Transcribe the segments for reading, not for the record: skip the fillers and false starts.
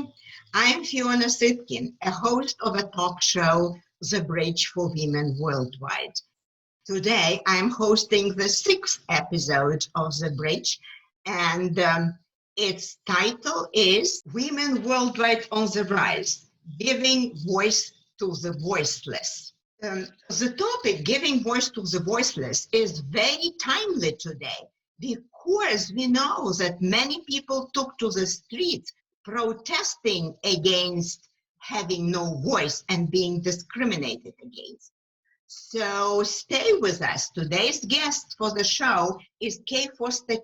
everybody. I'm Fiona Sitkin, a host of a talk show, The Bridge for Women Worldwide. Today, I'm hosting the 6th episode of The Bridge, and its title is Women Worldwide on the Rise, Giving Voice to the Voiceless. The topic, giving voice to the voiceless, is very timely today because we know that many people took to the streets protesting against having no voice and being discriminated against. So stay with us. Today's guest for the show is Kaye Foster,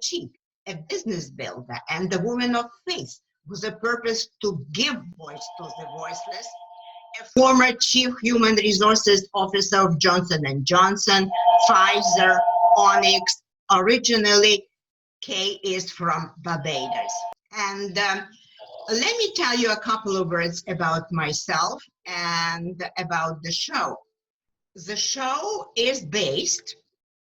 a business builder and a woman of faith with a purpose to give voice to the voiceless. A former Chief Human Resources Officer of Johnson & Johnson, Pfizer, Onyx. Originally, Kaye is from Barbados. And let me tell you a couple of words about myself and about the show. The show is based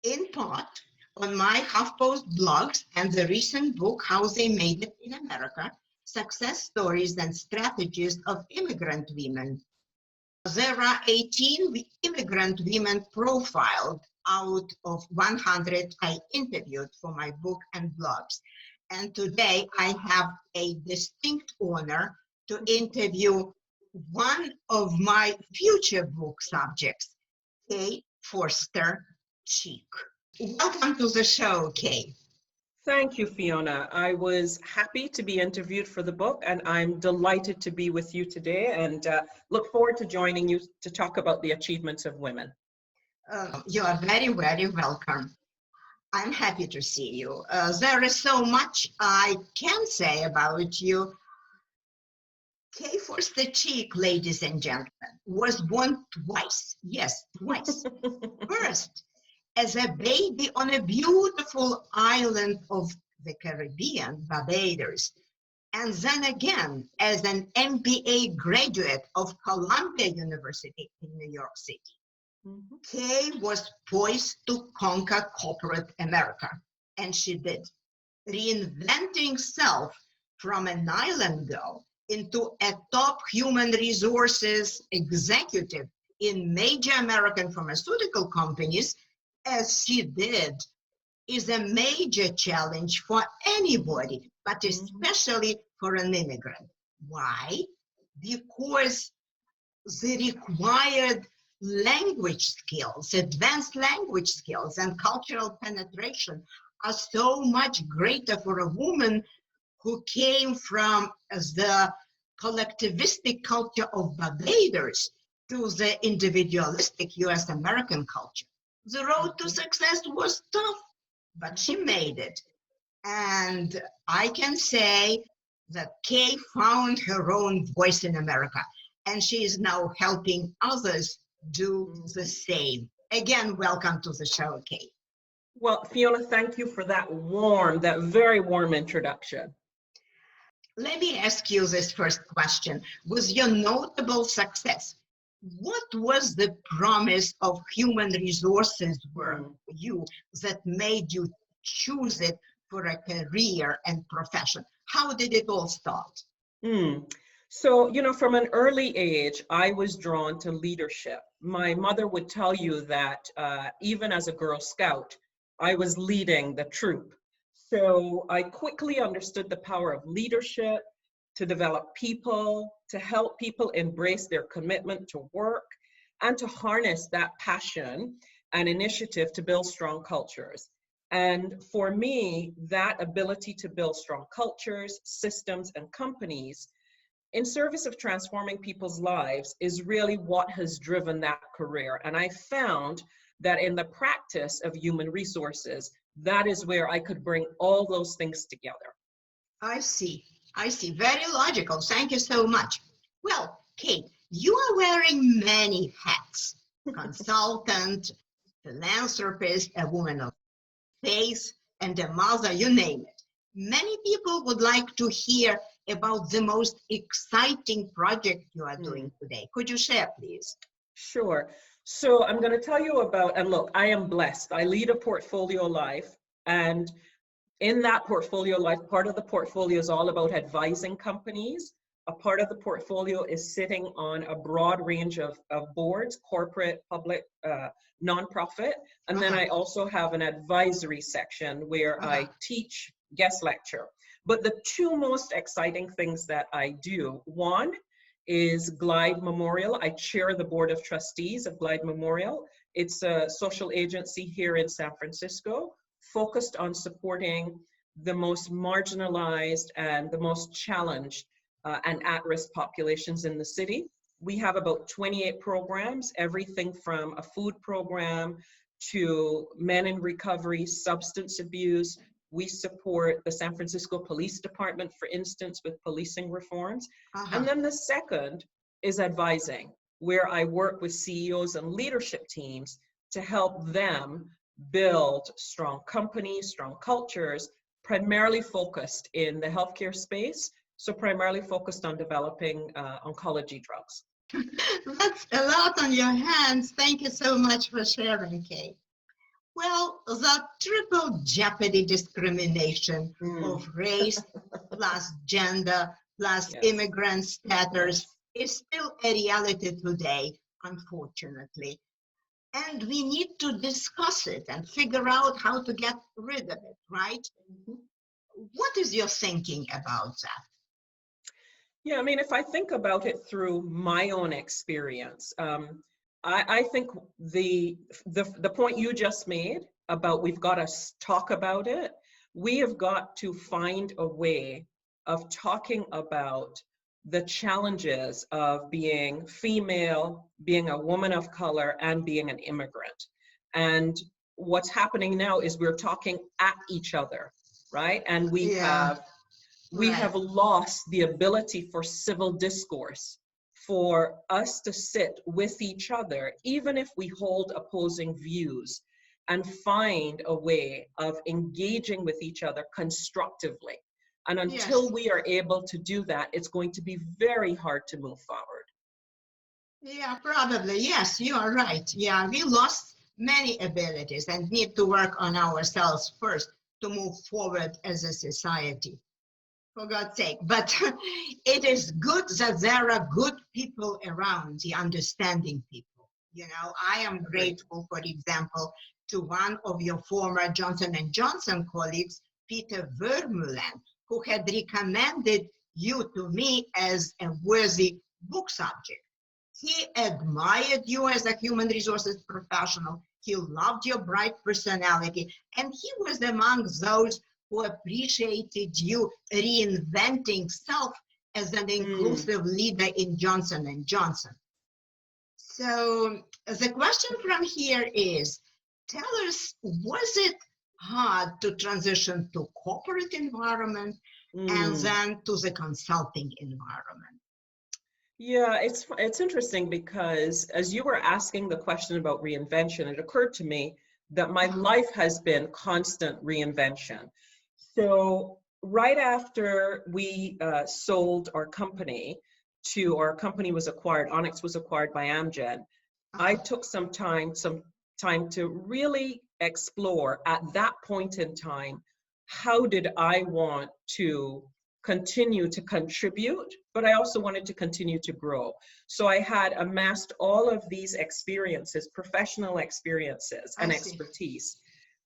in part on my HuffPost blogs and the recent book, How They Made It in America, Success Stories and Strategies of Immigrant Women. There are 18 immigrant women profiled out of 100 I interviewed for my book and blogs. And today I have a distinct honor to interview one of my future book subjects, Kaye Foster. Welcome to the show, Kaye. Thank you, Fiona. I was happy to be interviewed for the book, and I'm delighted to be with you today and look forward to joining you to talk about the achievements of women. You are very, very welcome. I'm happy to see you. There is so much I can say about you. Kaye Foster, ladies and gentlemen, was born twice. Yes, twice. First, as a baby on a beautiful island of the Caribbean, Barbados, and then again as an MBA graduate of Columbia University in New York City. Kaye was poised to conquer corporate America, and she did, reinventing self from an island girl into a top human resources executive in major American pharmaceutical companies, as she did, is a major challenge for anybody, but especially for an immigrant. Why? Because the required language skills, advanced language skills, and cultural penetration are so much greater for a woman who came from the collectivistic culture of Barbados to the individualistic US American culture. The road to success was tough, but she made it. And I can say that Kaye found her own voice in America, and she is now helping others do the same. Again, welcome to the show, Kaye. Well, Fiona, thank you for that very warm introduction. Let me ask you this first question. With your notable success, what was the promise of human resources for you that made you choose it for a career and profession? How did it all start? So, from an early age, I was drawn to leadership. My mother would tell you that even as a Girl Scout, I was leading the troop. So I quickly understood the power of leadership, to develop people, to help people embrace their commitment to work, and to harness that passion and initiative to build strong cultures. And for me, that ability to build strong cultures, systems, and companies in service of transforming people's lives is really what has driven that career. And I found that in the practice of human resources, that is where I could bring all those things together. I see. Very logical. Thank you so much. Well, Kaye, you are wearing many hats. Consultant, philanthropist, a woman of faith, and a mother, you name it. Many people would like to hear about the most exciting project you are doing today. Could you share, please? Sure. So I'm going to tell you about, and look, I am blessed. I lead a portfolio life, and in that portfolio life, part of the portfolio is all about advising companies a part of the portfolio is sitting on a broad range of boards, corporate, public, nonprofit. And then I also have an advisory section where I teach, guest lecture. But the two most exciting things that I do, one is Glide Memorial. I chair the board of trustees of Glide Memorial. It's a social agency here in San Francisco focused on supporting the most marginalized and the most challenged and at-risk populations in the city. We have about 28 programs, everything from a food program to men in recovery, substance abuse. We support the San Francisco Police Department, for instance, with policing reforms. And then the second is advising, where I work with CEOs and leadership teams to help them build strong companies, strong cultures, primarily focused in the healthcare space. So primarily focused on developing oncology drugs. That's a lot on your hands. Thank you so much for sharing, Kaye. Well, the triple jeopardy discrimination of race plus gender plus immigrant status is still a reality today, unfortunately. And we need to discuss it and figure out how to get rid of it, right? What is your thinking about that? Yeah, I mean, if I think about it through my own experience, I think the point you just made about we've got to talk about it, we have got to find a way of talking about the challenges of being female, being a woman of color, and being an immigrant. And what's happening now is we're talking at each other, right? And we have lost the ability for civil discourse, for us to sit with each other, even if we hold opposing views, and find a way of engaging with each other constructively. And until we are able to do that, it's going to be very hard to move forward. Yeah, probably. Yes, you are right. Yeah, we lost many abilities and need to work on ourselves first to move forward as a society. For God's sake. But it is good that there are good people around, the understanding people. You know, I am grateful, for example, to one of your former Johnson & Johnson colleagues, Peter Vermeulen, who had recommended you to me as a worthy book subject. He admired you as a human resources professional. He loved your bright personality. And he was among those who appreciated you reinventing self as an inclusive leader in Johnson & Johnson. So the question from here is, tell us, was it hard to transition to corporate environment and then to the consulting environment? Yeah, it's interesting because as you were asking the question about reinvention, it occurred to me that my life has been constant reinvention. So right after we sold our company was acquired, Onyx was acquired by Amgen, I took some time to really explore at that point in time, how did I want to continue to contribute, but I also wanted to continue to grow. So I had amassed all of these experiences, professional experiences and expertise.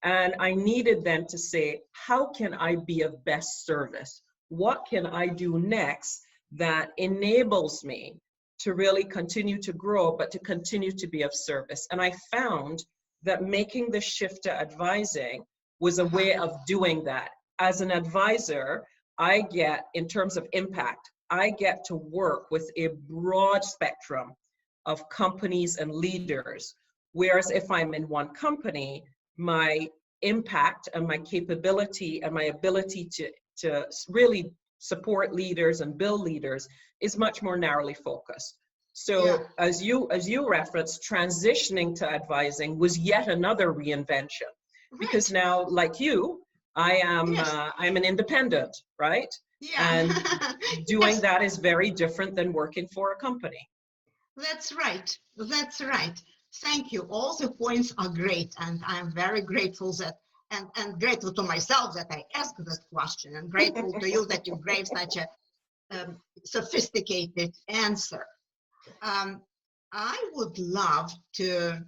And I needed then to say, how can I be of best service? What can I do next that enables me to really continue to grow, but to continue to be of service? And I found that making the shift to advising was a way of doing that. As an advisor, I get, in terms of impact, I get to work with a broad spectrum of companies and leaders. Whereas if I'm in one company, my impact and my capability and my ability to really support leaders and build leaders is much more narrowly focused. So as you referenced, transitioning to advising was yet another reinvention, because now, like you, I'm an independent, right? And doing that is very different than working for a company. That's right. That's right. Thank you. All the points are great, and I'm very grateful that, and grateful to myself that I asked this question, and grateful to you that you gave such a sophisticated answer. I would love to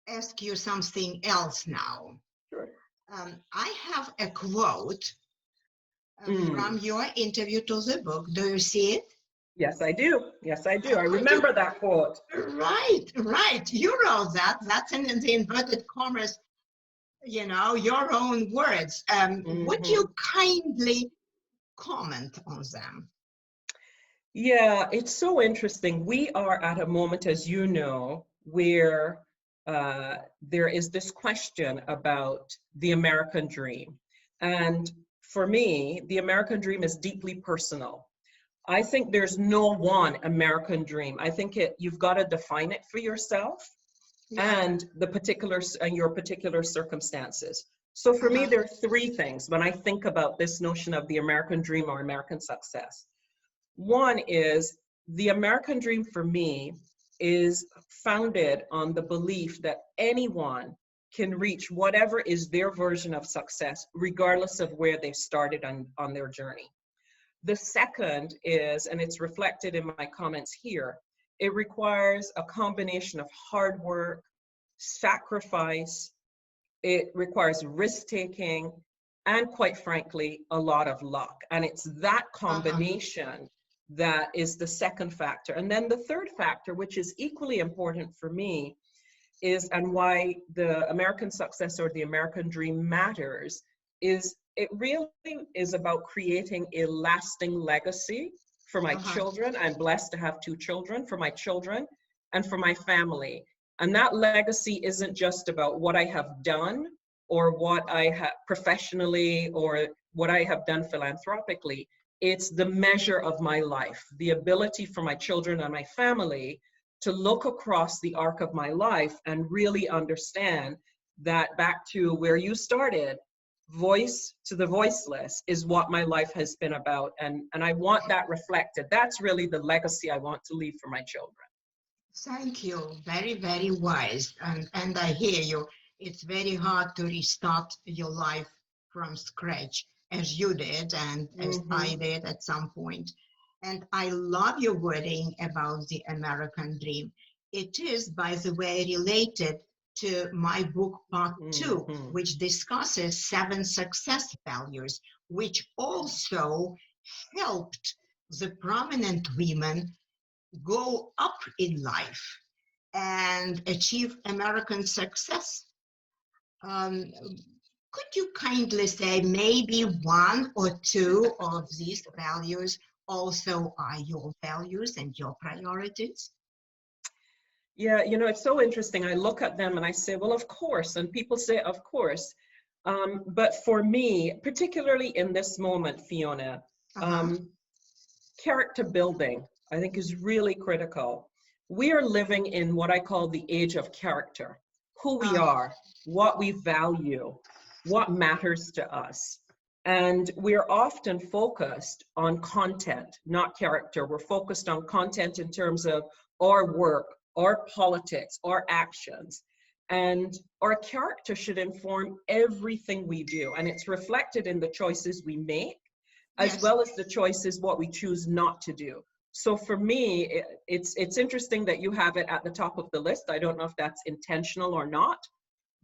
ask you something else now. Sure. I have a quote from your interview to the book. Do you see it? Yes, I do. Yes, I do. I Could you- remember that quote. Right. You wrote that. That's in the inverted commas, your own words. Would you kindly comment on them? Yeah, it's so interesting. We are at a moment, as you know, where there is this question about the American dream. And for me, the American dream is deeply personal. I think there's no one American dream. I think you've got to define it for yourself and your particular circumstances. So for me, there are three things when I think about this notion of the American dream or American success. One is the American dream for me is founded on the belief that anyone can reach whatever is their version of success, regardless of where they started on their journey. The second is, and it's reflected in my comments here, it requires a combination of hard work, sacrifice, it requires risk-taking, and quite frankly, a lot of luck. And it's that combination that is the second factor. And then the third factor, which is equally important for me, is, and why the American success or the American dream matters, is it really is about creating a lasting legacy for my children. I'm blessed to have 2 children, for my children and for my family. And that legacy isn't just about what I have done or what I have professionally or what I have done philanthropically. It's the measure of my life, the ability for my children and my family to look across the arc of my life and really understand that, back to where you started, voice to the voiceless is what my life has been about. And I want that reflected. That's really the legacy I want to leave for my children. Thank you. Very, very wise. And I hear you. It's very hard to restart your life from scratch, as you did and as I did at some point. And I love your wording about the American dream. It is, by the way, related to my book part 2, which discusses 7 success values, which also helped the prominent women go up in life and achieve American success. Could you kindly say maybe 1 or 2 of these values also are your values and your priorities? Yeah, it's so interesting. I look at them and I say, well, of course. And people say, of course. But for me, particularly in this moment, Fiona, character building, I think, is really critical. We are living in what I call the age of character. Who we are, what we value, what matters to us. And we're often focused on content, not character. We're focused on content in terms of our work, our politics, our actions. And our character should inform everything we do. And it's reflected in the choices we make, as well as the choices, what we choose not to do. So for me, it's interesting that you have it at the top of the list. I don't know if that's intentional or not,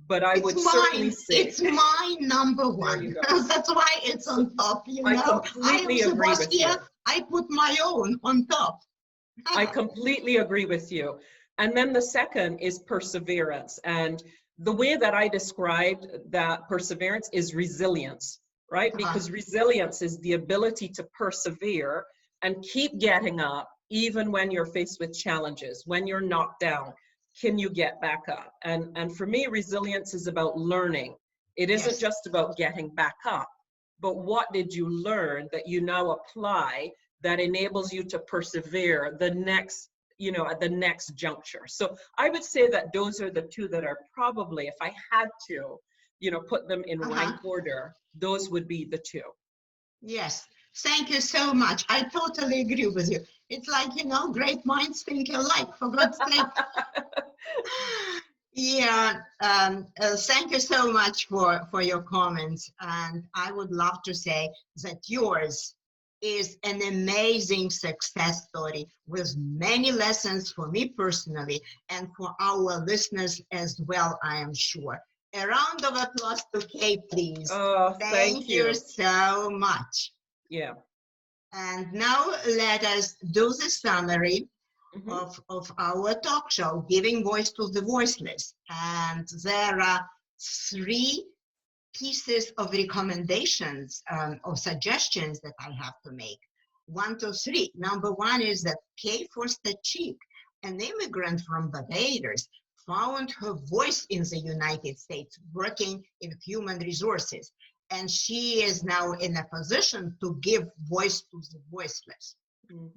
but I would certainly say it's my number 1. That's why it's on top. I completely agree with you. I put my own on top. I completely agree with you. And then the second is perseverance. And the way that I described that perseverance is resilience, right? Because resilience is the ability to persevere and keep getting up even when you're faced with challenges, when you're knocked down. Can you get back up? And for me, resilience is about learning. It isn't just about getting back up, but what did you learn that you now apply that enables you to persevere at the next juncture? So I would say that those are the 2 that are probably, if I had to, put them in rank order, those would be the 2. Yes. Thank you so much. I totally agree with you. It's like, great minds think alike, for God's sake. Thank you so much for your comments. And I would love to say that yours is an amazing success story with many lessons for me personally and for our listeners as well, I am sure. A round of applause to Kaye, please. Oh, thank Thank you you. so much. Yeah. And now let us do the summary Hmm. of our talk show, Giving Voice to the Voiceless. And there are three pieces of recommendations or suggestions that I have to make. 1, 2, 3. Number one is that Kaye Foster, an immigrant from Barbados, found her voice in the United States working in human resources. And she is now in a position to give voice to the voiceless.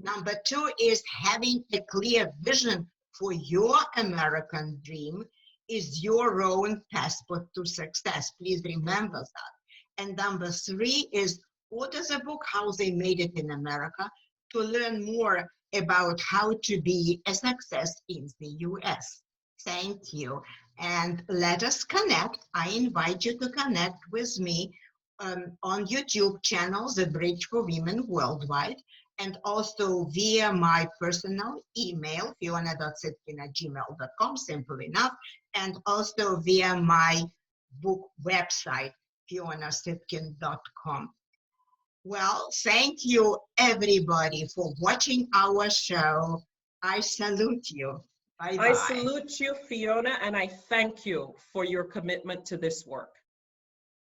Number 2 is having a clear vision for your American dream is your own passport to success. Please remember that. And number 3 is order the book, How They Made It in America, to learn more about how to be a success in the US. Thank you. And let us connect. I invite you to connect with me on YouTube channel, The Bridge for Women Worldwide, and also via my personal email, fiona.sitkin@gmail.com, simple enough, and also via my book website, fionasitkin.com. Well, thank you everybody for watching our show. I salute you. I Bye-bye. salute you, Fiona, and I thank you for your commitment to this work.